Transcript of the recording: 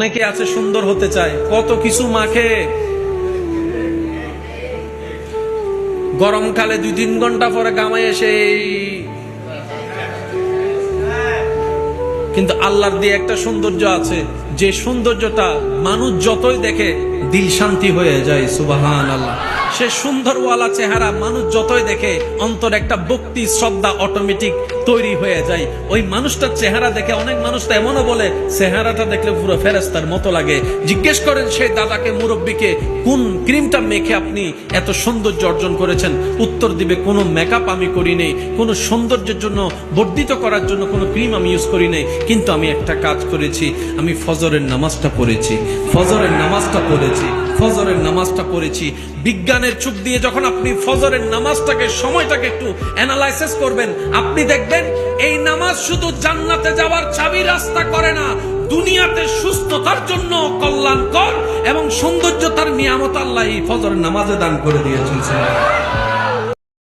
অনেকে আছে সুন্দর হতে চায়, কত কিছু মাখে, গরমকালে 2-3 ঘন্টা পরে গামায় এসে কিন্তু আল্লাহর দিয়ে একটা সৌন্দর্য আছে, যে সৌন্দর্যটা মানুষ যতই দেখে দিল শান্তি হয়ে যায়। সুবহানাল্লাহ। সে সুন্দরওয়ালা চেহারা মানুষ যতই দেখে অন্তর একটা ভক্তি শ্রদ্ধা অটোমেটিক তৈরি হয়ে যায়। ওই মানুষটার চেহারা দেখে অনেক মানুষ তো এমনও বলে চেহারাটা দেখলে পুরো ফেরেশতার মতো লাগে। জিজ্ঞেস করেন সেই দাদাকে, মুরব্বীকে, কোন ক্রিমটা মেখে আপনি এত সৌন্দর্য অর্জন করেছেন? উত্তর দিবে, কোনো মেকআপ আমি করি নেই, কোনো সৌন্দর্যের জন্য বর্ধিত করার জন্য কোনো ক্রিম আমি ইউজ করি নেই, কিন্তু আমি একটা কাজ করেছি, আমি ফজরের নামাজটা পড়েছি, ফজরের নামাজটা পড়েছি, ফজরের নামাজটা পড়েছি। বিজ্ঞানের চোখ দিয়ে যখন আপনি ফজরের নামাজটাকে, সময়টাকে একটু অ্যানালাইসিস করবেন, আপনি দেখবেন এই নামাজ শুধু জান্নাতে যাওয়ার চাবি রাস্তা করে না, দুনিয়াতে সুস্থতার জন্য কল্যাণকর এবং সৌন্দর্যতার নিয়ামত আল্লাহ এই ফজরের নামাজে দান করে দিয়েছেন।